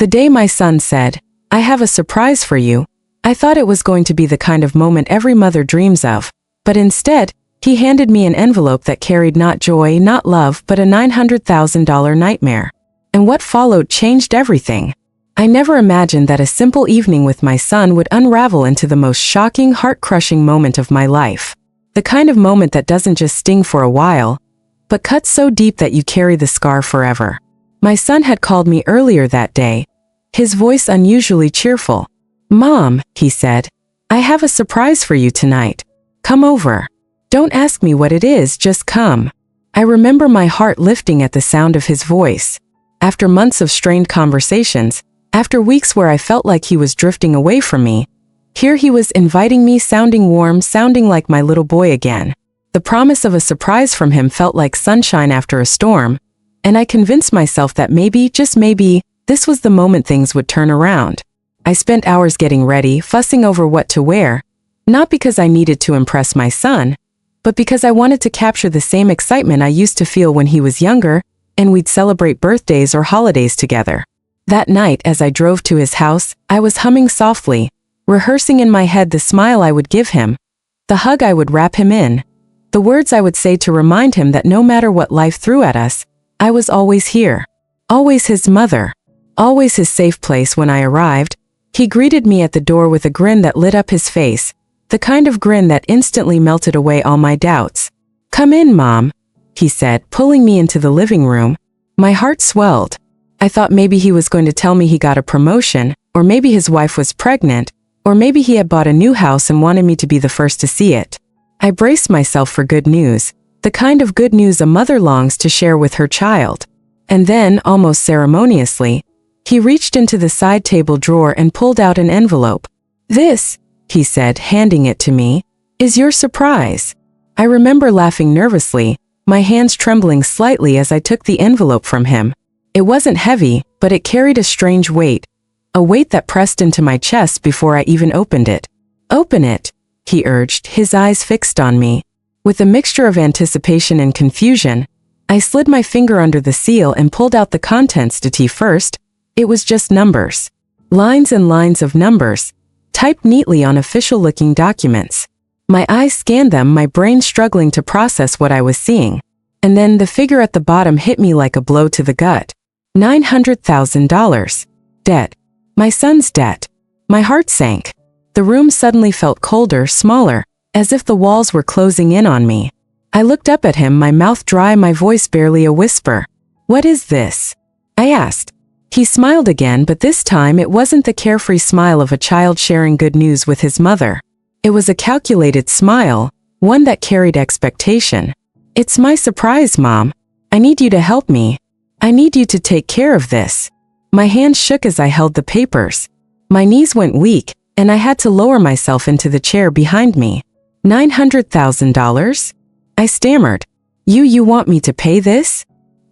The day my son said, "I have a surprise for you," I thought it was going to be the kind of moment every mother dreams of, but instead, he handed me an envelope that carried not joy, not love, but a $900,000 nightmare. And what followed changed everything. I never imagined that a simple evening with my son would unravel into the most shocking, heart-crushing moment of my life. The kind of moment that doesn't just sting for a while, but cuts so deep that you carry the scar forever. My son had called me earlier that day, his voice unusually cheerful. "Mom," he said, "I have a surprise for you tonight. Come over. Don't ask me what it is, just come." I remember my heart lifting at the sound of his voice. After months of strained conversations, after weeks where I felt like he was drifting away from me, here he was inviting me, sounding warm, sounding like my little boy again. The promise of a surprise from him felt like sunshine after a storm, and I convinced myself that maybe, just maybe, this was the moment things would turn around. I spent hours getting ready, fussing over what to wear, not because I needed to impress my son, but because I wanted to capture the same excitement I used to feel when he was younger, and we'd celebrate birthdays or holidays together. That night, as I drove to his house, I was humming softly, rehearsing in my head the smile I would give him, the hug I would wrap him in, the words I would say to remind him that no matter what life threw at us, I was always here. Always his mother. Always his safe place when I arrived. He greeted me at the door with a grin that lit up his face, the kind of grin that instantly melted away all my doubts. "Come in, Mom," he said, pulling me into the living room. My heart swelled. I thought maybe he was going to tell me he got a promotion, or maybe his wife was pregnant, or maybe he had bought a new house and wanted me to be the first to see it. I braced myself for good news, the kind of good news a mother longs to share with her child. And then, almost ceremoniously, he reached into the side table drawer and pulled out an envelope. "This," he said, handing it to me, "is your surprise." I remember laughing nervously, my hands trembling slightly as I took the envelope from him. It wasn't heavy, but it carried a strange weight, a weight that pressed into my chest before I even opened it. "Open it," he urged, his eyes fixed on me. With a mixture of anticipation and confusion, I slid my finger under the seal and pulled out the contents. First, it was just numbers. Lines and lines of numbers, typed neatly on official-looking documents. My eyes scanned them, my brain struggling to process what I was seeing. And then the figure at the bottom hit me like a blow to the gut. $900,000. Debt. My son's debt. My heart sank. The room suddenly felt colder, smaller, as if the walls were closing in on me. I looked up at him, my mouth dry, my voice barely a whisper. "What is this?" I asked. He smiled again, but this time it wasn't the carefree smile of a child sharing good news with his mother. It was a calculated smile, one that carried expectation. "It's my surprise, Mom. I need you to help me. I need you to take care of this." My hands shook as I held the papers. My knees went weak, and I had to lower myself into the chair behind me. $900,000? I stammered. You want me to pay this?"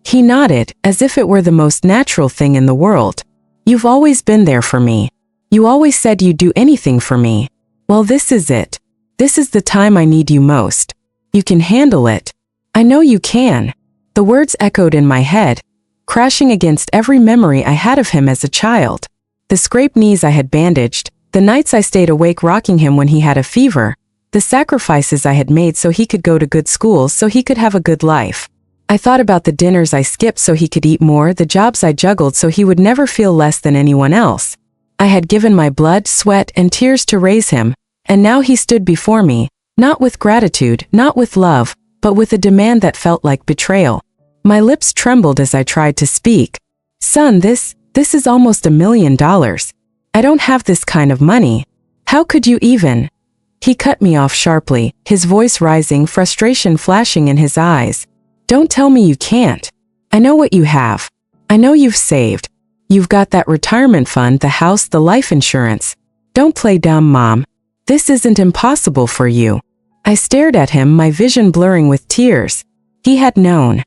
He nodded, as if it were the most natural thing in the world. "You've always been there for me. You always said you'd do anything for me. Well, this is it. This is the time I need you most. You can handle it. I know you can." The words echoed in my head, crashing against every memory I had of him as a child. The scraped knees I had bandaged, the nights I stayed awake rocking him when he had a fever, the sacrifices I had made so he could go to good schools, so he could have a good life. I thought about the dinners I skipped so he could eat more, the jobs I juggled so he would never feel less than anyone else. I had given my blood, sweat, and tears to raise him, and now he stood before me, not with gratitude, not with love, but with a demand that felt like betrayal. My lips trembled as I tried to speak. "Son, this is almost $1 million. I don't have this kind of money. How could you even?" He cut me off sharply, his voice rising, frustration flashing in his eyes. "Don't tell me you can't. I know what you have. I know you've saved. You've got that retirement fund, the house, the life insurance. Don't play dumb, Mom. This isn't impossible for you." I stared at him, my vision blurring with tears. He had known.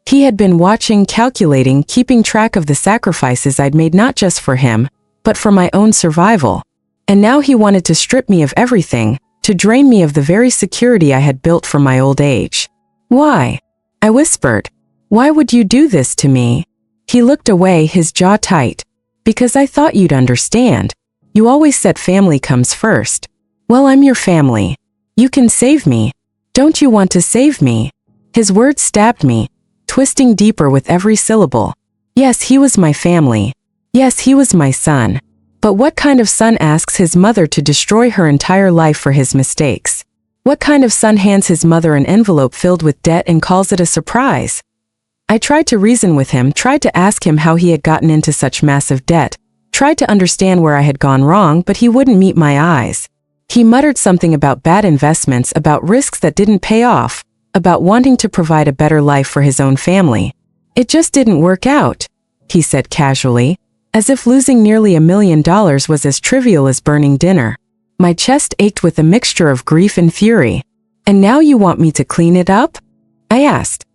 He had been watching, calculating, keeping track of the sacrifices I'd made not just for him, but for my own survival. And now he wanted to strip me of everything, to drain me of the very security I had built for my old age. "Why?" I whispered. "Why would you do this to me?" He looked away, his jaw tight. Because I thought you'd understand. You always said family comes first. Well, I'm your family. You can save me. Don't you want to save me? His words stabbed me, twisting deeper with every syllable. Yes, he was my family. Yes, he was my son. But what kind of son asks his mother to destroy her entire life for his mistakes? What kind of son hands his mother an envelope filled with debt and calls it a surprise? I tried to reason with him, tried to ask him how he had gotten into such massive debt, tried to understand where I had gone wrong, but he wouldn't meet my eyes. He muttered something about bad investments, about risks that didn't pay off, about wanting to provide a better life for his own family. It just didn't work out, he said casually, as if losing nearly $1 million was as trivial as burning dinner. My chest ached with a mixture of grief and fury. And now you want me to clean it up? I asked.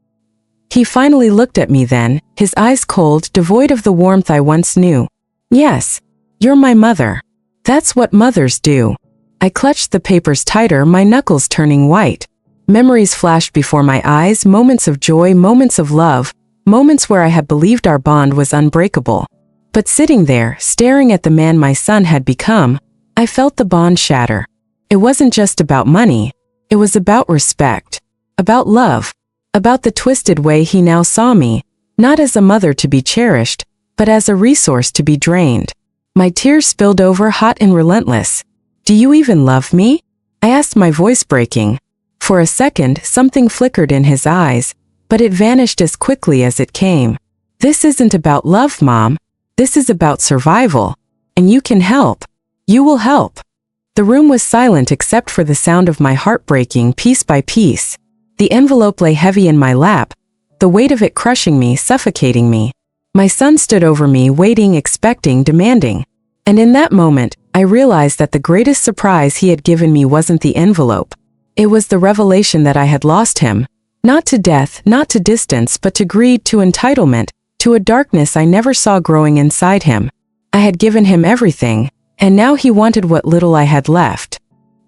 He finally looked at me then, his eyes cold, devoid of the warmth I once knew. Yes, you're my mother. That's what mothers do. I clutched the papers tighter, my knuckles turning white. Memories flashed before my eyes, moments of joy, moments of love, moments where I had believed our bond was unbreakable. But sitting there, staring at the man my son had become, I felt the bond shatter. It wasn't just about money. It was about respect, about love, about the twisted way he now saw me, not as a mother to be cherished, but as a resource to be drained. My tears spilled over, hot and relentless. Do you even love me? I asked, my voice breaking. For a second, something flickered in his eyes, but it vanished as quickly as it came. This isn't about love, Mom. This is about survival. And you can help. You will help. The room was silent except for the sound of my heart breaking piece by piece. The envelope lay heavy in my lap, the weight of it crushing me, suffocating me. My son stood over me, waiting, expecting, demanding. And in that moment, I realized that the greatest surprise he had given me wasn't the envelope. It was the revelation that I had lost him. Not to death, not to distance, but to greed, to entitlement, to a darkness I never saw growing inside him. I had given him everything, and now he wanted what little I had left.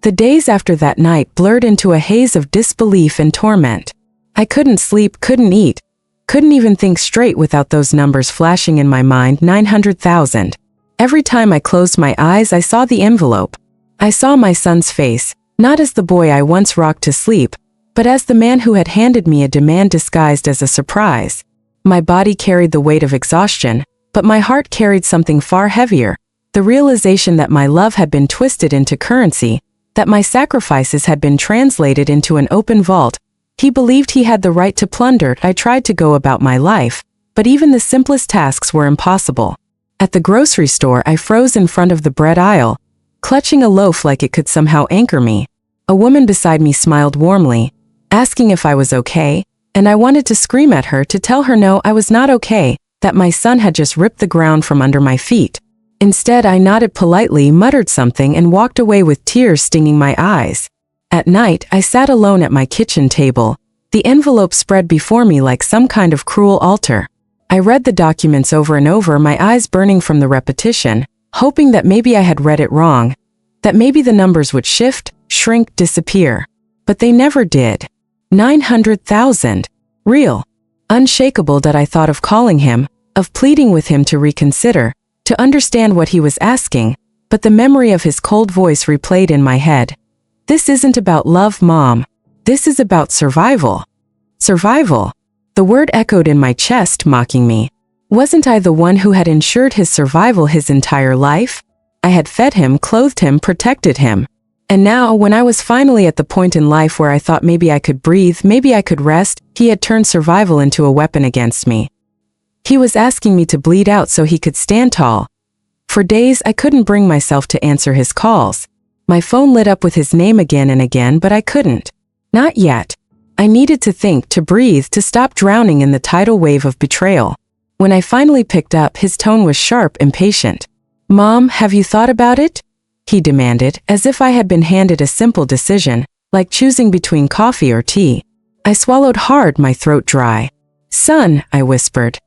The days after that night blurred into a haze of disbelief and torment. I couldn't sleep, couldn't eat, couldn't even think straight without those numbers flashing in my mind. 900,000. Every time I closed my eyes, I saw the envelope. I saw my son's face, not as the boy I once rocked to sleep, but as the man who had handed me a demand disguised as a surprise. My body carried the weight of exhaustion, but my heart carried something far heavier, the realization that my love had been twisted into currency, that my sacrifices had been translated into an open vault. He believed he had the right to plunder. I tried to go about my life, but even the simplest tasks were impossible. At the grocery store, I froze in front of the bread aisle, clutching a loaf like it could somehow anchor me. A woman beside me smiled warmly, asking if I was okay, and I wanted to scream at her, to tell her no, I was not okay, that my son had just ripped the ground from under my feet. Instead, I nodded politely, muttered something, and walked away with tears stinging my eyes. At night, I sat alone at my kitchen table, the envelope spread before me like some kind of cruel altar. I read the documents over and over, my eyes burning from the repetition, hoping that maybe I had read it wrong, that maybe the numbers would shift, shrink, disappear. But they never did. 900,000. Real. Unshakable that I thought of calling him, of pleading with him to reconsider, to understand what he was asking, but the memory of his cold voice replayed in my head. This isn't about love, Mom. This is about survival. Survival. The word echoed in my chest, mocking me. Wasn't I the one who had ensured his survival his entire life? I had fed him, clothed him, protected him. And now, when I was finally at the point in life where I thought maybe I could breathe, maybe I could rest, he had turned survival into a weapon against me. He was asking me to bleed out so he could stand tall. For days, I couldn't bring myself to answer his calls. My phone lit up with his name again and again, but I couldn't. Not yet. I needed to think, to breathe, to stop drowning in the tidal wave of betrayal. When I finally picked up, his tone was sharp, impatient. Mom, have you thought about it? He demanded, as if I had been handed a simple decision, like choosing between coffee or tea. I swallowed hard, my throat dry. Son, I whispered.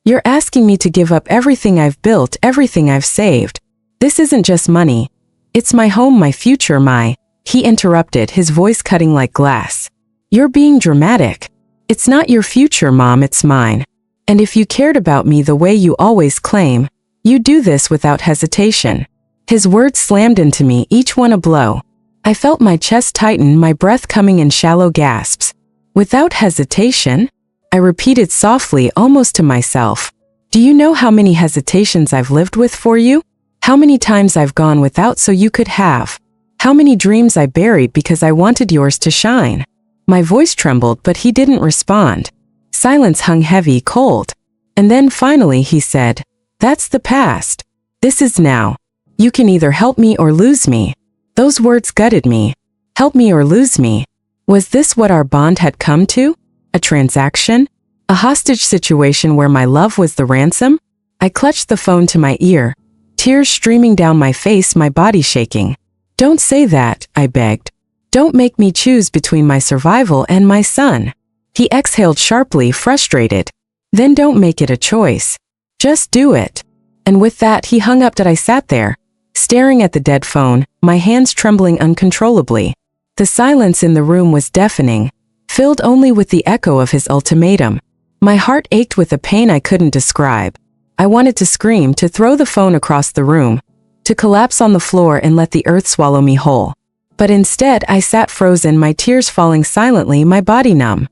You're asking me to give up everything I've built, everything I've saved. This isn't just money. It's my home, my future, my... He interrupted, his voice cutting like glass. You're being dramatic. It's not your future, Mom, it's mine. And if you cared about me the way you always claim, You do this without hesitation. His words slammed into me, each one a blow. I felt my chest tighten, my breath coming in shallow gasps. Without hesitation? I repeated softly, almost to myself. Do you know how many hesitations I've lived with for you? How many times I've gone without so you could have? How many dreams I buried because I wanted yours to shine? My voice trembled, but he didn't respond. Silence hung heavy, cold. And then finally he said, "That's the past. This is now. You can either help me or lose me." Those words gutted me. Help me or lose me. Was this what our bond had come to? A transaction? A hostage situation where my love was the ransom? I clutched the phone to my ear, tears streaming down my face, my body shaking. "Don't say that," I begged. "Don't make me choose between my survival and my son." He exhaled sharply, frustrated. "Then don't make it a choice. Just do it." And with that, he hung up. I sat there, staring at the dead phone, my hands trembling uncontrollably. The silence in the room was deafening, filled only with the echo of his ultimatum. My heart ached with a pain I couldn't describe. I wanted to scream, to throw the phone across the room, to collapse on the floor and let the earth swallow me whole. But instead, I sat frozen, my tears falling silently, my body numb.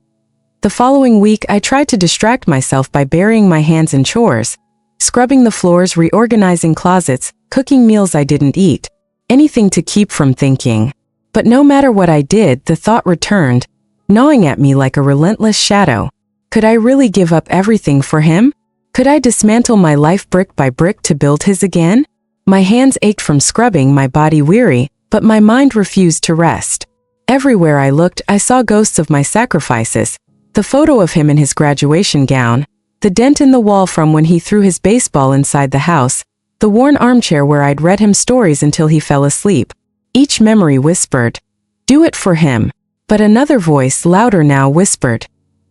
The following week, I tried to distract myself by burying my hands in chores, scrubbing the floors, reorganizing closets, cooking meals I didn't eat, anything to keep from thinking. But no matter what I did, the thought returned, gnawing at me like a relentless shadow. Could I really give up everything for him? Could I dismantle my life brick by brick to build his again? My hands ached from scrubbing, my body weary, but my mind refused to rest. Everywhere I looked, I saw ghosts of my sacrifices. The photo of him in his graduation gown, the dent in the wall from when he threw his baseball inside the house, the worn armchair where I'd read him stories until he fell asleep. Each memory whispered, "Do it for him." But another voice, louder now, whispered,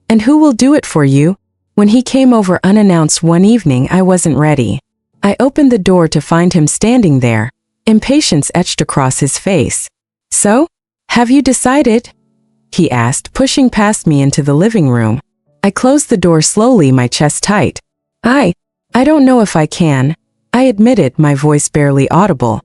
"And who will do it for you?" When he came over unannounced one evening, I wasn't ready. I opened the door to find him standing there, impatience etched across his face. "So? Have you decided?" he asked, pushing past me into the living room. I closed the door slowly, my chest tight. I don't know if I can," I admitted, my voice barely audible.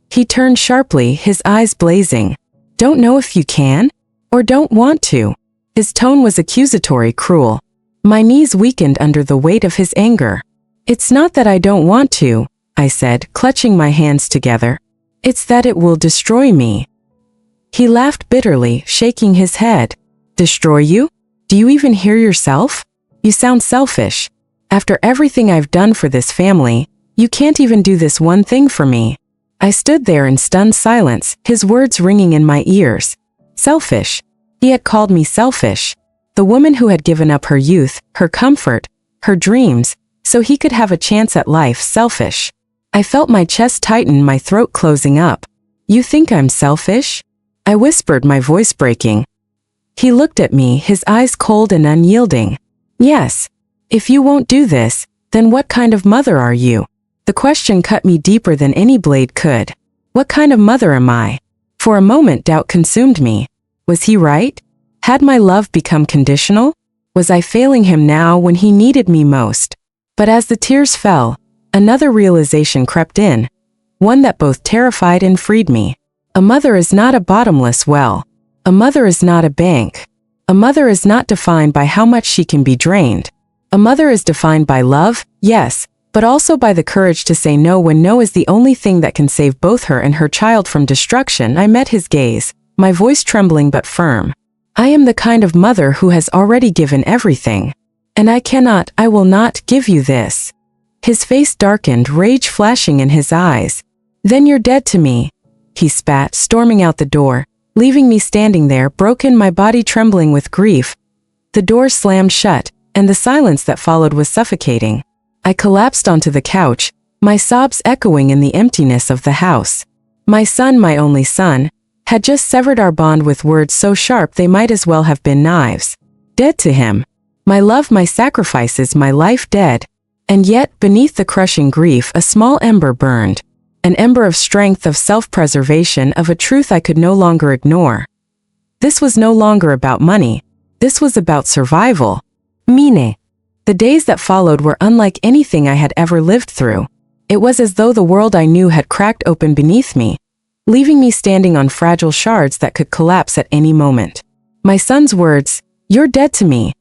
He turned sharply, his eyes blazing. "Don't know if you can? Or don't want to?" His tone was accusatory, cruel. My knees weakened under the weight of his anger. "It's not that I don't want to," I said, clutching my hands together. "It's that it will destroy me." He laughed bitterly, shaking his head. "Destroy you? Do you even hear yourself? You sound selfish. After everything I've done for this family, you can't even do this one thing for me." I stood there in stunned silence, his words ringing in my ears. Selfish. He had called me selfish. The woman who had given up her youth, her comfort, her dreams, so he could have a chance at life, selfish. I felt my chest tighten, my throat closing up. "You think I'm selfish?" I whispered, my voice breaking. He looked at me, his eyes cold and unyielding. "Yes. If you won't do this, then what kind of mother are you?" The question cut me deeper than any blade could. What kind of mother am I? For a moment, doubt consumed me. Was he right? Had my love become conditional? Was I failing him now when he needed me most? But as the tears fell, another realization crept in, one that both terrified and freed me. A mother is not a bottomless well. A mother is not a bank. A mother is not defined by how much she can be drained. A mother is defined by love, yes, but also by the courage to say no when no is the only thing that can save both her and her child from destruction. I met his gaze, my voice trembling but firm. "I am the kind of mother who has already given everything. And I will not give you this." His face darkened, rage flashing in his eyes. "Then you're dead to me," he spat, storming out the door, leaving me standing there, broken, my body trembling with grief. The door slammed shut, and the silence that followed was suffocating. I collapsed onto the couch, my sobs echoing in the emptiness of the house. My son, my only son, had just severed our bond with words so sharp they might as well have been knives. Dead to him. My love, my sacrifices, my life dead. And yet, beneath the crushing grief, a small ember burned. An ember of strength, of self-preservation, of a truth I could no longer ignore. This was no longer about money. This was about survival. Mine. The days that followed were unlike anything I had ever lived through. It was as though the world I knew had cracked open beneath me, leaving me standing on fragile shards that could collapse at any moment. My son's words, "You're dead to me,"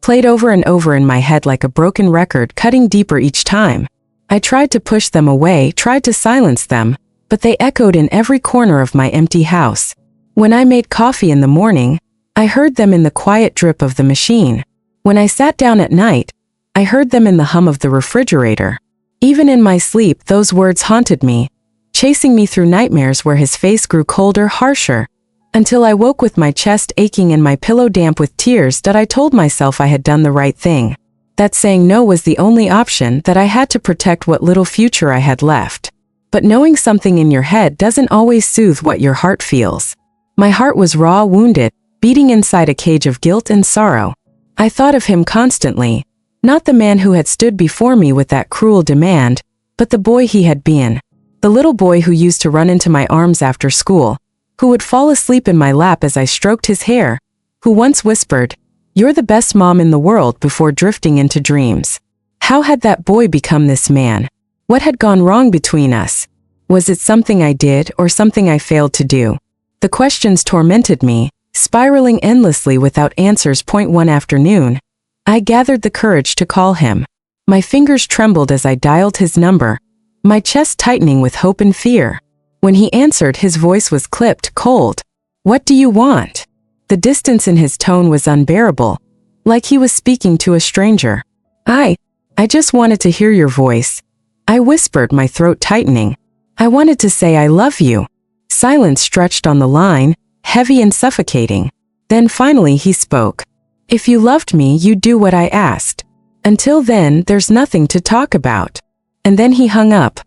played over and over in my head like a broken record, cutting deeper each time. I tried to push them away, tried to silence them, but they echoed in every corner of my empty house. When I made coffee in the morning, I heard them in the quiet drip of the machine. When I sat down at night, I heard them in the hum of the refrigerator. Even in my sleep, those words haunted me, chasing me through nightmares where his face grew colder, harsher, until I woke with my chest aching and my pillow damp with tears that I told myself I had done the right thing. That saying no was the only option, that I had to protect what little future I had left. But knowing something in your head doesn't always soothe what your heart feels. My heart was raw, wounded, beating inside a cage of guilt and sorrow. I thought of him constantly, not the man who had stood before me with that cruel demand, but the boy he had been. The little boy who used to run into my arms after school, who would fall asleep in my lap as I stroked his hair, who once whispered, "You're the best mom in the world," before drifting into dreams. How had that boy become this man? What had gone wrong between us? Was it something I did or something I failed to do? The questions tormented me, spiraling endlessly without answers. One afternoon, I gathered the courage to call him. My fingers trembled as I dialed his number, my chest tightening with hope and fear. When he answered, his voice was clipped, cold. "What do you want?" The distance in his tone was unbearable, like he was speaking to a stranger. I just wanted to hear your voice," I whispered, my throat tightening. "I wanted to say I love you." Silence stretched on the line, heavy and suffocating. Then finally he spoke. "If you loved me, you'd do what I asked. Until then, there's nothing to talk about." And then he hung up.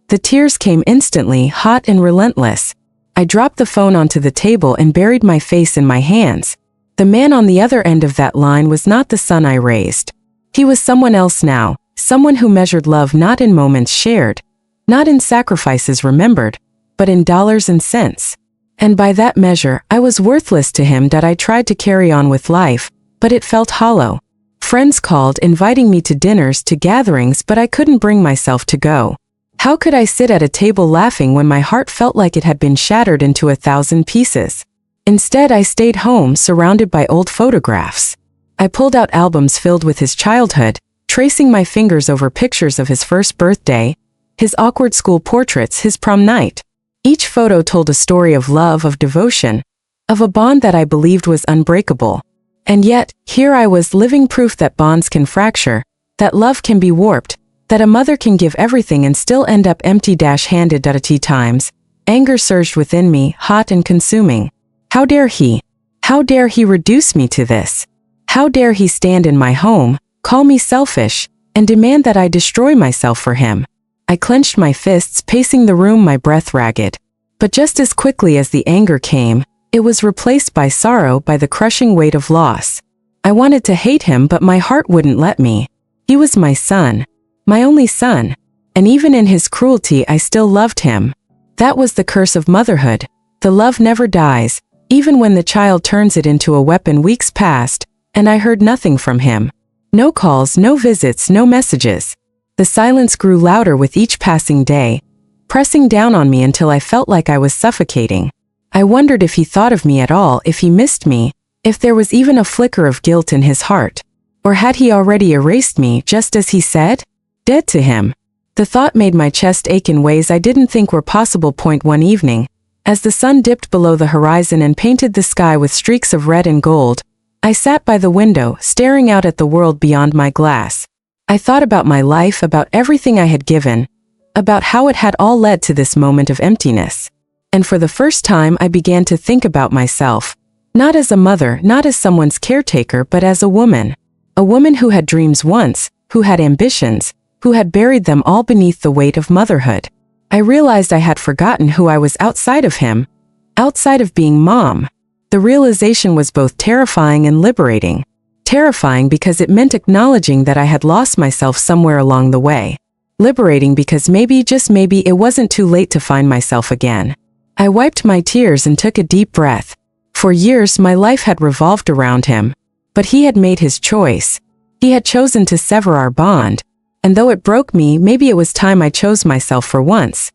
The tears came instantly, hot and relentless. I dropped the phone onto the table and buried my face in my hands. The man on the other end of that line was not the son I raised. He was someone else now, someone who measured love not in moments shared, not in sacrifices remembered, but in dollars and cents. And by that measure, I was worthless to him. That I tried to carry on with life, but it felt hollow. Friends called, inviting me to dinners, to gatherings, but I couldn't bring myself to go. How could I sit at a table laughing when my heart felt like it had been shattered into 1,000 pieces? Instead, I stayed home, surrounded by old photographs. I pulled out albums filled with his childhood, tracing my fingers over pictures of his first birthday, his awkward school portraits, his prom night. Each photo told a story of love, of devotion, of a bond that I believed was unbreakable. And yet, here I was, living proof that bonds can fracture, that love can be warped, that a mother can give everything and still end up empty-handed. At times, anger surged within me, hot and consuming. How dare he? How dare he reduce me to this? How dare he stand in my home, call me selfish, and demand that I destroy myself for him? I clenched my fists, pacing the room, my breath ragged. But just as quickly as the anger came, it was replaced by sorrow, by the crushing weight of loss. I wanted to hate him, but my heart wouldn't let me. He was my son, my only son, and even in his cruelty I still loved him. That was the curse of motherhood. The love never dies, even when the child turns it into a weapon. Weeks passed, and I heard nothing from him. No calls, no visits, no messages. The silence grew louder with each passing day, pressing down on me until I felt like I was suffocating. I wondered if he thought of me at all, if he missed me, if there was even a flicker of guilt in his heart. Or had he already erased me, just as he said? Dead to him. The thought made my chest ache in ways I didn't think were possible. One evening, as the sun dipped below the horizon and painted the sky with streaks of red and gold, I sat by the window, staring out at the world beyond my glass. I thought about my life, about everything I had given, about how it had all led to this moment of emptiness. And for the first time I began to think about myself, not as a mother, not as someone's caretaker, but as a woman. A woman who had dreams once, who had ambitions, who had buried them all beneath the weight of motherhood. I realized I had forgotten who I was outside of him, outside of being mom. The realization was both terrifying and liberating. Terrifying because it meant acknowledging that I had lost myself somewhere along the way. Liberating because maybe, just maybe, it wasn't too late to find myself again. I wiped my tears and took a deep breath. For years my life had revolved around him, but he had made his choice. He had chosen to sever our bond, And though it broke me, maybe it was time I chose myself for once.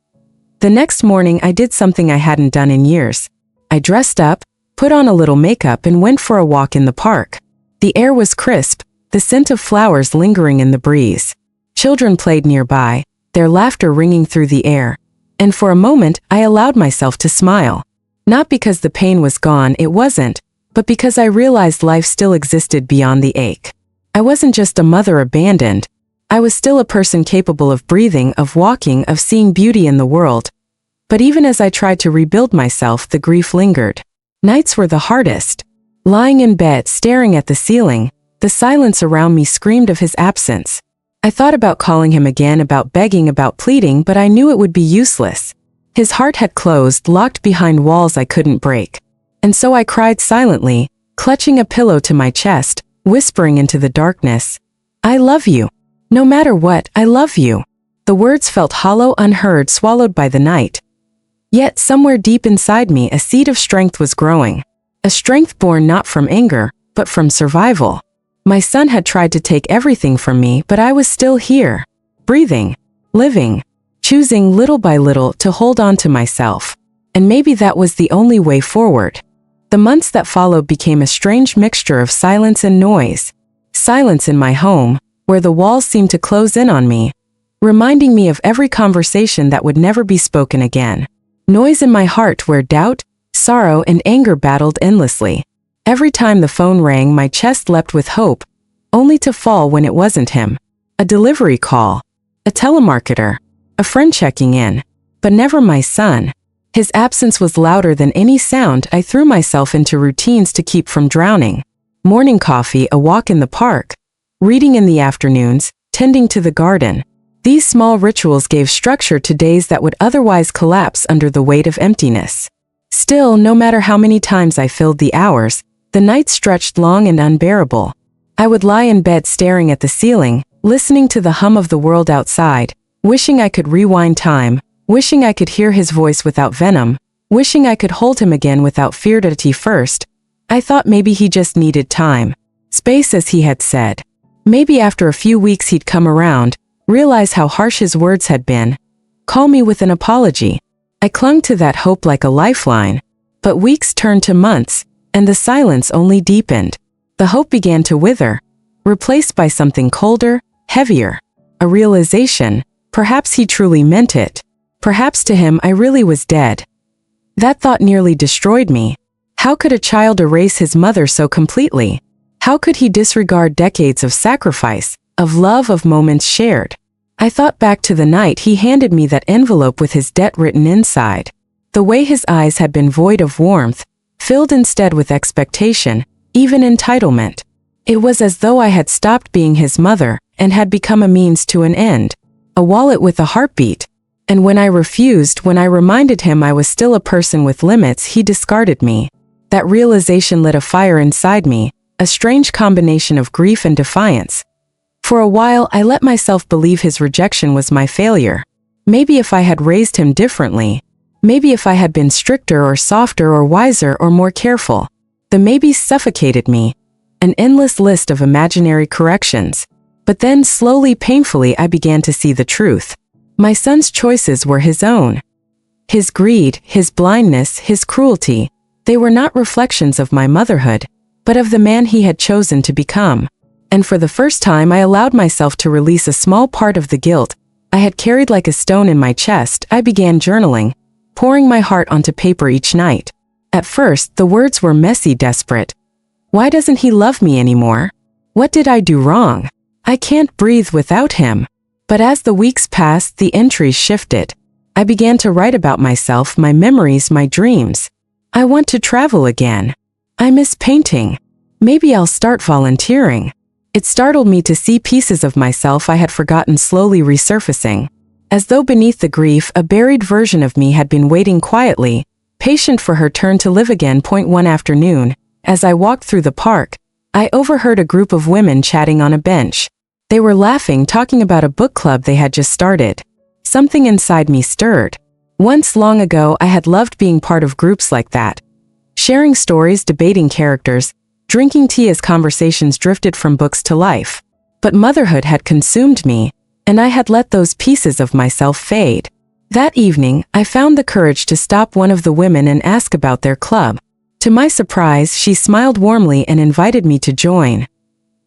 The next morning, I did something I hadn't done in years. I dressed up, put on a little makeup, and went for a walk in the park. The air was crisp, the scent of flowers lingering in the breeze. Children played nearby, their laughter ringing through the air. And for a moment, I allowed myself to smile. Not because the pain was gone, it wasn't, but because I realized life still existed beyond the ache. I wasn't just a mother abandoned. I was still a person capable of breathing, of walking, of seeing beauty in the world. But even as I tried to rebuild myself, the grief lingered. Nights were the hardest. Lying in bed, staring at the ceiling, the silence around me screamed of his absence. I thought about calling him again, about begging, about pleading, but I knew it would be useless. His heart had closed, locked behind walls I couldn't break. And so I cried silently, clutching a pillow to my chest, whispering into the darkness, "I love you. No matter what, I love you." The words felt hollow, unheard, swallowed by the night. Yet somewhere deep inside me, a seed of strength was growing. A strength born not from anger, but from survival. My son had tried to take everything from me, but I was still here, breathing, living, choosing little by little to hold on to myself. And maybe that was the only way forward. The months that followed became a strange mixture of silence and noise. Silence in my home, where the walls seemed to close in on me, reminding me of every conversation that would never be spoken again. Noise in my heart, where doubt, sorrow, and anger battled endlessly. Every time the phone rang, my chest leapt with hope, only to fall when it wasn't him. A delivery call, a telemarketer, a friend checking in, but never my son. His absence was louder than any sound. I threw myself into routines to keep from drowning. Morning coffee, a walk in the park, reading in the afternoons, tending to the garden. These small rituals gave structure to days that would otherwise collapse under the weight of emptiness. Still, no matter how many times I filled the hours, the nights stretched long and unbearable. I would lie in bed staring at the ceiling, listening to the hum of the world outside, wishing I could rewind time, wishing I could hear his voice without venom, wishing I could hold him again without fear. At first, I thought maybe he just needed time, space, as he had said. Maybe after a few weeks he'd come around, realize how harsh his words had been, call me with an apology. I clung to that hope like a lifeline, but weeks turned to months, and the silence only deepened. The hope began to wither, replaced by something colder, heavier. A realization, perhaps he truly meant it. Perhaps to him I really was dead. That thought nearly destroyed me. How could a child erase his mother so completely? How could he disregard decades of sacrifice, of love, of moments shared? I thought back to the night he handed me that envelope with his debt written inside. The way his eyes had been void of warmth, filled instead with expectation, even entitlement. It was as though I had stopped being his mother and had become a means to an end. A wallet with a heartbeat. And when I refused, when I reminded him I was still a person with limits, he discarded me. That realization lit a fire inside me, a strange combination of grief and defiance. For a while, I let myself believe his rejection was my failure. Maybe if I had raised him differently, maybe if I had been stricter or softer or wiser or more careful. The maybes suffocated me, an endless list of imaginary corrections. But then, slowly, painfully, I began to see the truth. My son's choices were his own. His greed, his blindness, his cruelty, they were not reflections of my motherhood, but of the man he had chosen to become. And for the first time, I allowed myself to release a small part of the guilt I had carried like a stone in my chest. I began journaling, pouring my heart onto paper each night. At first, the words were messy, desperate. Why doesn't he love me anymore? What did I do wrong? I can't breathe without him. But as the weeks passed, the entries shifted. I began to write about myself, my memories, my dreams. I want to travel again. I miss painting. Maybe I'll start volunteering. It startled me to see pieces of myself I had forgotten slowly resurfacing. As though beneath the grief, a buried version of me had been waiting quietly, patient for her turn to live again. One afternoon, as I walked through the park, I overheard a group of women chatting on a bench. They were laughing, talking about a book club they had just started. Something inside me stirred. Once long ago, I had loved being part of groups like that. Sharing stories, debating characters, drinking tea as conversations drifted from books to life. But motherhood had consumed me, and I had let those pieces of myself fade. That evening, I found the courage to stop one of the women and ask about their club. To my surprise, she smiled warmly and invited me to join.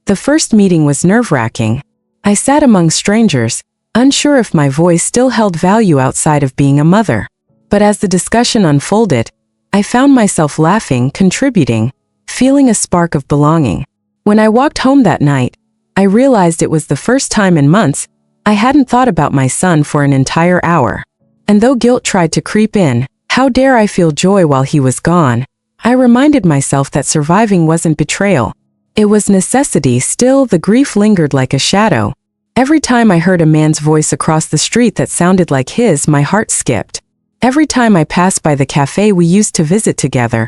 The first meeting was nerve-wracking. I sat among strangers, unsure if my voice still held value outside of being a mother. But as the discussion unfolded, I found myself laughing, contributing, feeling a spark of belonging. When I walked home that night, I realized it was the first time in months I hadn't thought about my son for an entire hour. And though guilt tried to creep in, how dare I feel joy while he was gone? I reminded myself that surviving wasn't betrayal. It was necessity. Still, the grief lingered like a shadow. Every time I heard a man's voice across the street that sounded like his, my heart skipped. Every time I passed by the cafe we used to visit together,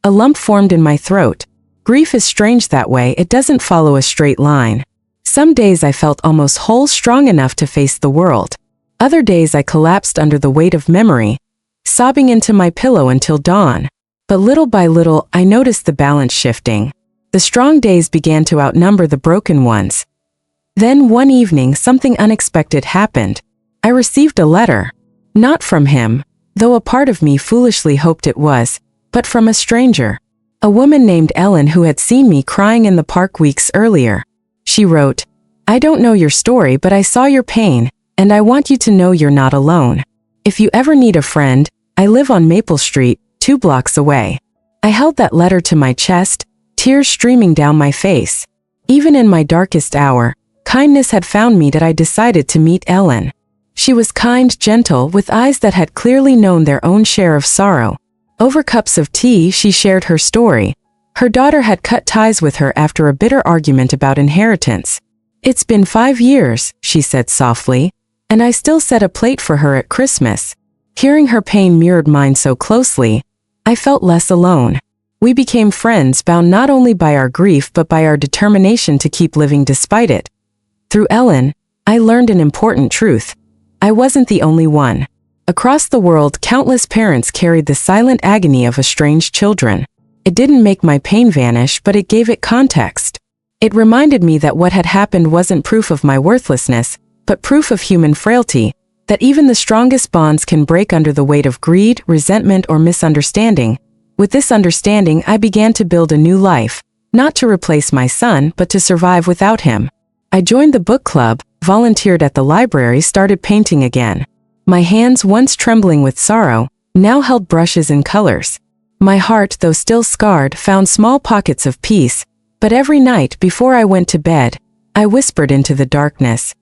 a lump formed in my throat. Grief is strange that way. It doesn't follow a straight line. Some days I felt almost whole, strong enough to face the world. Other days I collapsed under the weight of memory, sobbing into my pillow until dawn. But little by little, I noticed the balance shifting. The strong days began to outnumber the broken ones. Then one evening, something unexpected happened. I received a letter. Not from him, though a part of me foolishly hoped it was, but from a stranger. A woman named Ellen who had seen me crying in the park weeks earlier. She wrote, "I don't know your story, but I saw your pain, and I want you to know you're not alone. If you ever need a friend, I live on Maple Street, 2 blocks away." I held that letter to my chest, tears streaming down my face. Even in my darkest hour, kindness had found me that I decided to meet Ellen. She was kind, gentle, with eyes that had clearly known their own share of sorrow. Over cups of tea, she shared her story. Her daughter had cut ties with her after a bitter argument about inheritance. "It's been 5 years," she said softly, "and I still set a plate for her at Christmas." Hearing her pain mirrored mine so closely, I felt less alone. We became friends, bound not only by our grief but by our determination to keep living despite it. Through Ellen, I learned an important truth. I wasn't the only one. Across the world, countless parents carried the silent agony of estranged children. It didn't make my pain vanish, but it gave it context. It reminded me that what had happened wasn't proof of my worthlessness, but proof of human frailty, that even the strongest bonds can break under the weight of greed, resentment, or misunderstanding. With this understanding, I began to build a new life, not to replace my son, but to survive without him. I joined the book club, volunteered at the library, started painting again. My hands, once trembling with sorrow, now held brushes and colors. My heart, though still scarred, found small pockets of peace, but every night before I went to bed, I whispered into the darkness,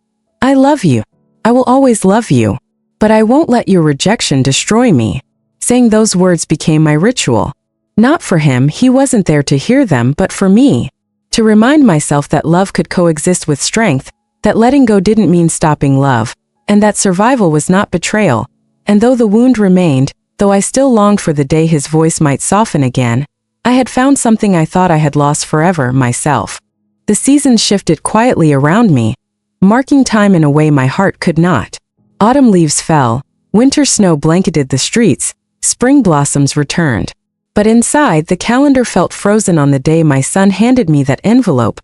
"I love you. I will always love you. But I won't let your rejection destroy me." Saying those words became my ritual. Not for him, he wasn't there to hear them, but for me. To remind myself that love could coexist with strength, that letting go didn't mean stopping love, and that survival was not betrayal. And though the wound remained, though I still longed for the day his voice might soften again, I had found something I thought I had lost forever, myself. The seasons shifted quietly around me, marking time in a way my heart could not. Autumn leaves fell, winter snow blanketed the streets, spring blossoms returned. But inside, the calendar felt frozen on the day my son handed me that envelope,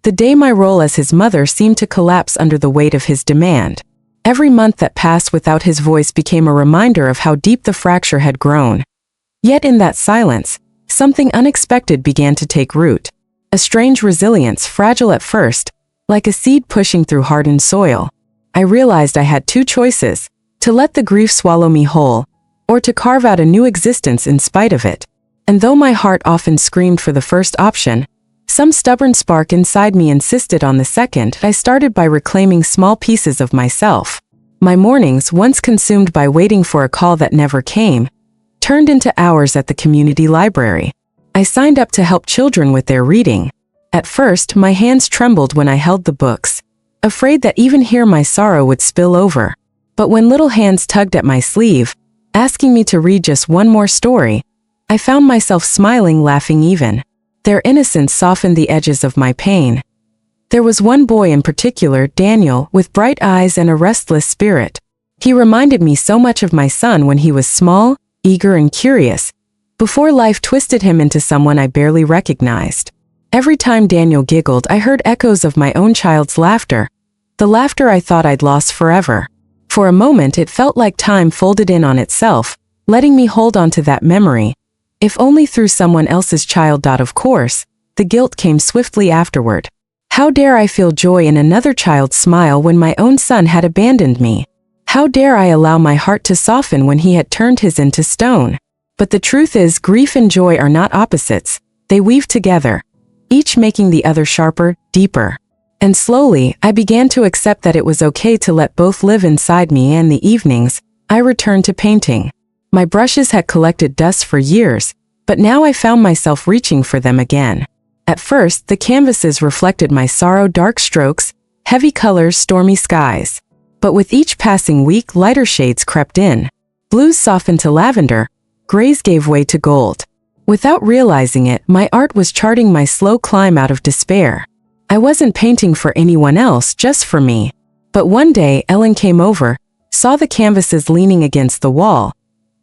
the day my role as his mother seemed to collapse under the weight of his demand. Every month that passed without his voice became a reminder of how deep the fracture had grown. Yet in that silence, something unexpected began to take root. A strange resilience, fragile at first, like a seed pushing through hardened soil. I realized I had 2 choices: to let the grief swallow me whole, or to carve out a new existence in spite of it. And though my heart often screamed for the first option, some stubborn spark inside me insisted on the second. I started by reclaiming small pieces of myself. My mornings, once consumed by waiting for a call that never came, turned into hours at the community library. I signed up to help children with their reading. At first, my hands trembled when I held the books, afraid that even here my sorrow would spill over. But when little hands tugged at my sleeve, asking me to read just one more story, I found myself smiling, laughing even. Their innocence softened the edges of my pain. There was one boy in particular, Daniel, with bright eyes and a restless spirit. He reminded me so much of my son when he was small, eager and curious, before life twisted him into someone I barely recognized. Every time Daniel giggled, I heard echoes of my own child's laughter, The laughter I thought I'd lost forever. For a moment it felt like time folded in on itself, letting me hold on to that memory, if only through someone else's child. Of course, the guilt came swiftly afterward. How dare I feel joy in another child's smile when my own son had abandoned me? How dare I allow my heart to soften when he had turned his into stone? But the truth is, grief and joy are not opposites. They weave together, each making the other sharper, deeper. And slowly, I began to accept that it was okay to let both live inside me. And the evenings, I returned to painting. My brushes had collected dust for years, but now I found myself reaching for them again. At first, the canvases reflected my sorrow: dark strokes, heavy colors, stormy skies. But with each passing week, lighter shades crept in. Blues softened to lavender, grays gave way to gold. Without realizing it, my art was charting my slow climb out of despair. I wasn't painting for anyone else, just for me. But one day, Ellen came over, saw the canvases leaning against the wall,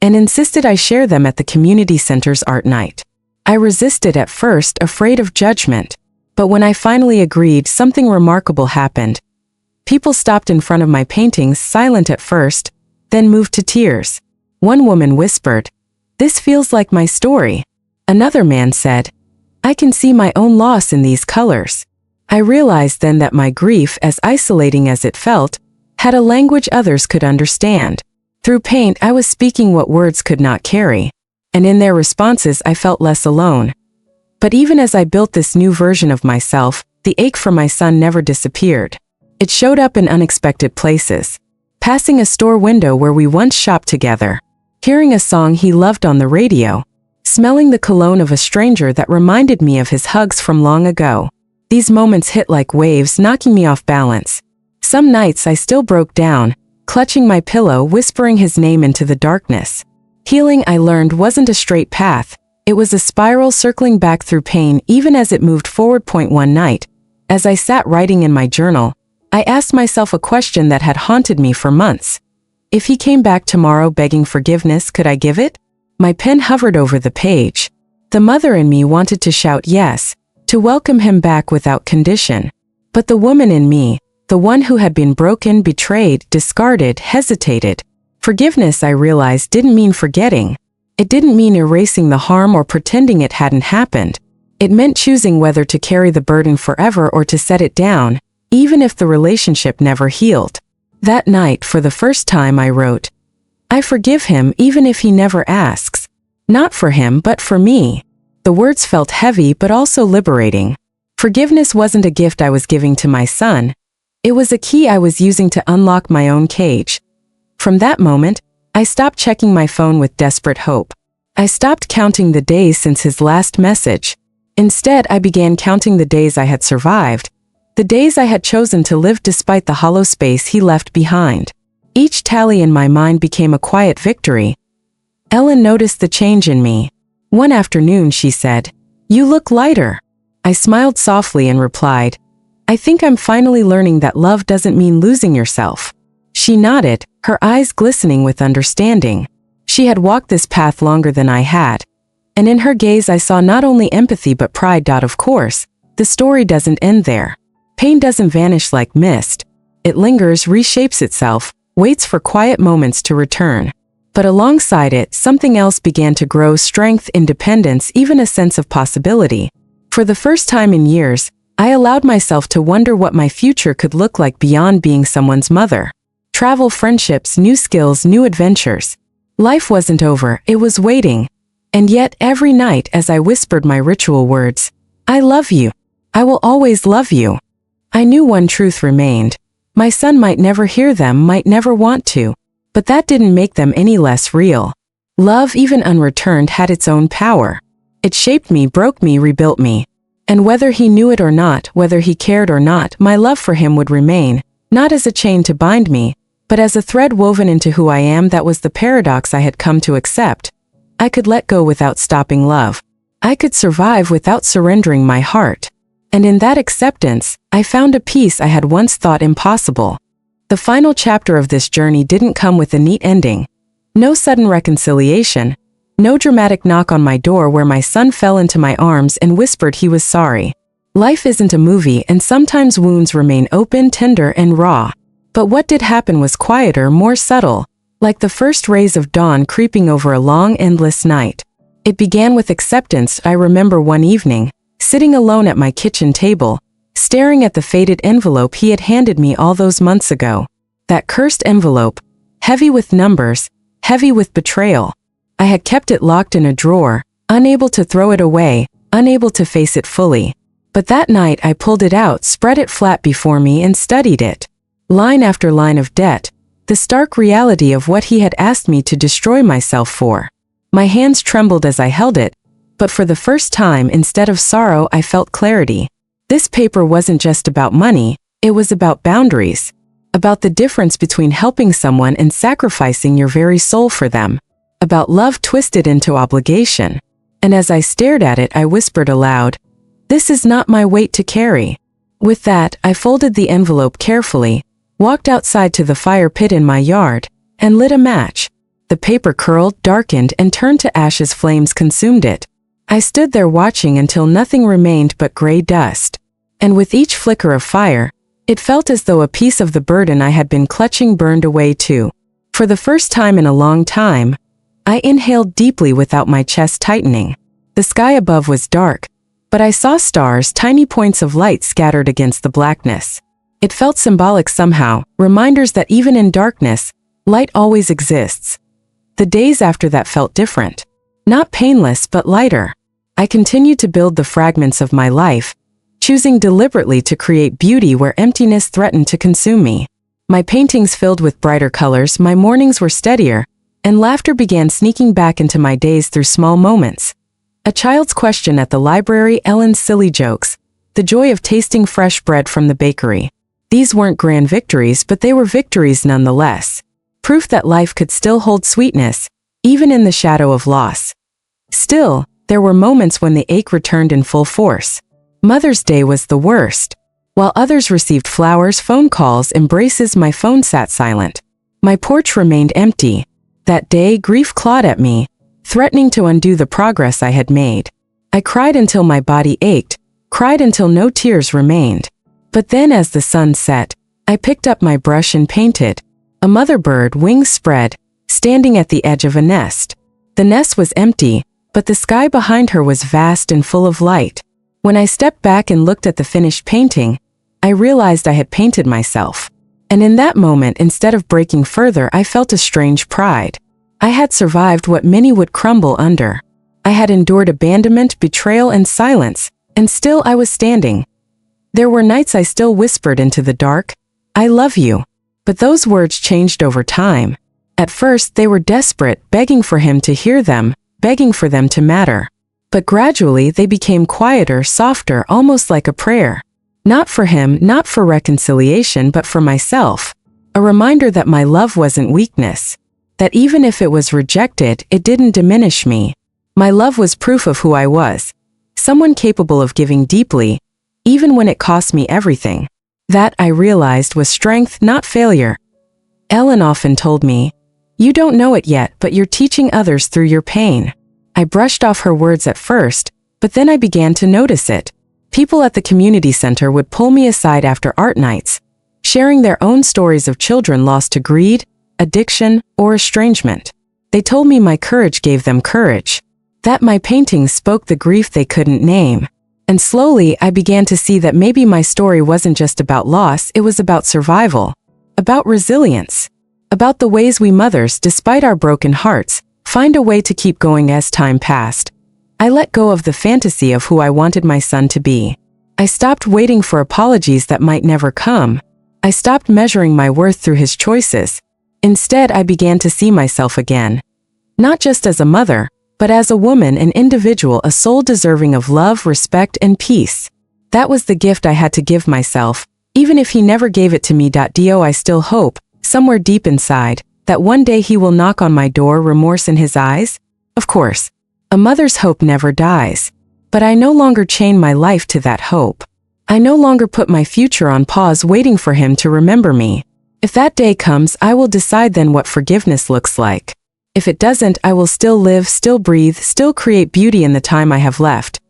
and insisted I share them at the community center's art night. I resisted at first, afraid of judgment. But when I finally agreed, something remarkable happened. People stopped in front of my paintings, silent at first, then moved to tears. One woman whispered, "This feels like my story." Another man said, "I can see my own loss in these colors." I realized then that my grief, as isolating as it felt, had a language others could understand. Through paint, I was speaking what words could not carry, and in their responses I felt less alone. But even as I built this new version of myself, the ache for my son never disappeared. It showed up in unexpected places. Passing a store window where we once shopped together, hearing a song he loved on the radio, smelling the cologne of a stranger that reminded me of his hugs from long ago. These moments hit like waves, knocking me off balance. Some nights I still broke down, clutching my pillow, whispering his name into the darkness. Healing, I learned, wasn't a straight path. It was a spiral circling back through pain even as it moved forward. One night, as I sat writing in my journal, I asked myself a question that had haunted me for months. If he came back tomorrow begging forgiveness, could I give it? My pen hovered over the page. The mother in me wanted to shout yes, to welcome him back without condition. But the woman in me, the one who had been broken, betrayed, discarded, hesitated. Forgiveness, I realized, didn't mean forgetting. It didn't mean erasing the harm or pretending it hadn't happened. It meant choosing whether to carry the burden forever or to set it down, even if the relationship never healed. That night, for the first time, I wrote, "I forgive him even if he never asks." Not for him, but for me. The words felt heavy but also liberating. Forgiveness wasn't a gift I was giving to my son. It was a key I was using to unlock my own cage. From that moment, I stopped checking my phone with desperate hope. I stopped counting the days since his last message. Instead, I began counting the days I had survived, the days I had chosen to live despite the hollow space he left behind. Each tally in my mind became a quiet victory. Ellen noticed the change in me. One afternoon she said, "You look lighter." I smiled softly and replied, "I think I'm finally learning that love doesn't mean losing yourself." She nodded, her eyes glistening with understanding. She had walked this path longer than I had, and in her gaze I saw not only empathy but pride. Of course, the story doesn't end there. Pain doesn't vanish like mist. It lingers, reshapes itself, waits for quiet moments to return. But alongside it, something else began to grow: strength, independence, even a sense of possibility. For the first time in years, I allowed myself to wonder what my future could look like beyond being someone's mother. Travel, friendships, new skills, new adventures. Life wasn't over, it was waiting. And yet, every night as I whispered my ritual words, "I love you. I will always love you," I knew one truth remained. My son might never hear them, might never want to, but that didn't make them any less real. Love, even unreturned, had its own power. It shaped me, broke me, rebuilt me. And whether he knew it or not, whether he cared or not, my love for him would remain, not as a chain to bind me, but as a thread woven into who I am. That was the paradox I had come to accept. I could let go without stopping love. I could survive without surrendering my heart. And in that acceptance, I found a peace I had once thought impossible. The final chapter of this journey didn't come with a neat ending. No sudden reconciliation. No dramatic knock on my door where my son fell into my arms and whispered he was sorry. Life isn't a movie, and sometimes wounds remain open, tender, and raw. But what did happen was quieter, more subtle, like the first rays of dawn creeping over a long, endless night. It began with acceptance. I remember one evening, sitting alone at my kitchen table, staring at the faded envelope he had handed me all those months ago. That cursed envelope, heavy with numbers, heavy with betrayal. I had kept it locked in a drawer, unable to throw it away, unable to face it fully. But that night I pulled it out, spread it flat before me, and studied it. Line after line of debt, the stark reality of what he had asked me to destroy myself for. My hands trembled as I held it, but for the first time, instead of sorrow, I felt clarity. This paper wasn't just about money, it was about boundaries. About the difference between helping someone and sacrificing your very soul for them. About love twisted into obligation. And as I stared at it, I whispered aloud, "This is not my weight to carry." With that, I folded the envelope carefully, walked outside to the fire pit in my yard, and lit a match. The paper curled, darkened, and turned to ash as flames consumed it. I stood there watching until nothing remained but gray dust. And with each flicker of fire, it felt as though a piece of the burden I had been clutching burned away too. For the first time in a long time, I inhaled deeply without my chest tightening. The sky above was dark, but I saw stars, tiny points of light scattered against the blackness. It felt symbolic somehow, reminders that even in darkness, light always exists. The days after that felt different. Not painless, but lighter. I continued to build the fragments of my life, choosing deliberately to create beauty where emptiness threatened to consume me. My paintings filled with brighter colors, my mornings were steadier, and laughter began sneaking back into my days through small moments. A child's question at the library, Ellen's silly jokes, the joy of tasting fresh bread from the bakery. These weren't grand victories, but they were victories nonetheless. Proof that life could still hold sweetness, even in the shadow of loss. Still, there were moments when the ache returned in full force. Mother's Day was the worst. While others received flowers, phone calls, embraces, my phone sat silent. My porch remained empty. That day, grief clawed at me, threatening to undo the progress I had made. I cried until my body ached, cried until no tears remained. But then as the sun set, I picked up my brush and painted. A mother bird, wings spread, standing at the edge of a nest. The nest was empty, but the sky behind her was vast and full of light. When I stepped back and looked at the finished painting, I realized I had painted myself. And in that moment, instead of breaking further, I felt a strange pride. I had survived what many would crumble under. I had endured abandonment, betrayal, and silence, and still I was standing. There were nights I still whispered into the dark, "I love you." But those words changed over time. At first, they were desperate, begging for him to hear them, begging for them to matter. But gradually, they became quieter, softer, almost like a prayer. Not for him, not for reconciliation, but for myself. A reminder that my love wasn't weakness. That even if it was rejected, it didn't diminish me. My love was proof of who I was. Someone capable of giving deeply, even when it cost me everything. That, I realized, was strength, not failure. Ellen often told me, "You don't know it yet, but you're teaching others through your pain." I brushed off her words at first, but then I began to notice it. People at the community center would pull me aside after art nights, sharing their own stories of children lost to greed, addiction, or estrangement. They told me my courage gave them courage, that my paintings spoke the grief they couldn't name. And slowly, I began to see that maybe my story wasn't just about loss, it was about survival, about resilience, about the ways we mothers, despite our broken hearts, find a way to keep going as time passed. I let go of the fantasy of who I wanted my son to be. I stopped waiting for apologies that might never come. I stopped measuring my worth through his choices. Instead, I began to see myself again. Not just as a mother, but as a woman, an individual, a soul deserving of love, respect, and peace. That was the gift I had to give myself, even if he never gave it to me. I still hope, somewhere deep inside, that one day he will knock on my door, remorse in his eyes. Of course, a mother's hope never dies. But I no longer chain my life to that hope. I no longer put my future on pause waiting for him to remember me. If that day comes, I will decide then what forgiveness looks like. If it doesn't, I will still live, still breathe, still create beauty in the time I have left.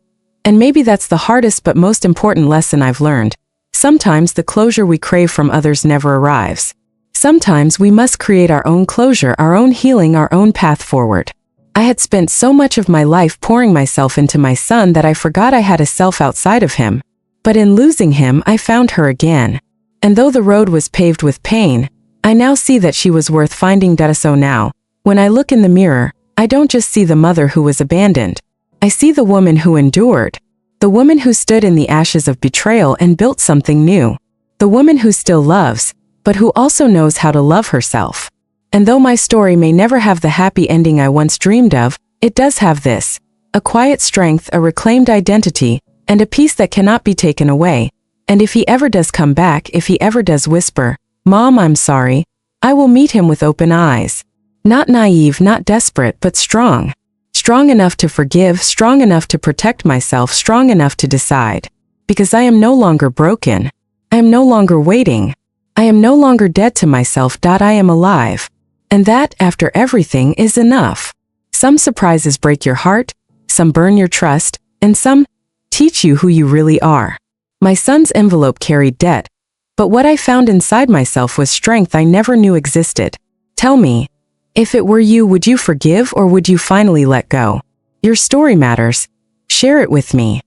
And maybe that's the hardest but most important lesson I've learned. Sometimes the closure we crave from others never arrives. Sometimes we must create our own closure, our own healing, our own path forward. I had spent so much of my life pouring myself into my son that I forgot I had a self outside of him. But in losing him, I found her again. And though the road was paved with pain, I now see that she was worth finding. So now, when I look in the mirror, I don't just see the mother who was abandoned. I see the woman who endured. The woman who stood in the ashes of betrayal and built something new. The woman who still loves, but who also knows how to love herself. And though my story may never have the happy ending I once dreamed of, it does have this: a quiet strength, a reclaimed identity, and a peace that cannot be taken away. And if he ever does come back, if he ever does whisper, "Mom, I'm sorry," I will meet him with open eyes. Not naive, not desperate, but strong. Strong enough to forgive, strong enough to protect myself, strong enough to decide. Because I am no longer broken. I am no longer waiting. I am no longer dead to myself. I am alive. And that, after everything, is enough. Some surprises break your heart, some burn your trust, and some teach you who you really are. My son's envelope carried debt, but what I found inside myself was strength I never knew existed. Tell me, if it were you, would you forgive or would you finally let go? Your story matters. Share it with me.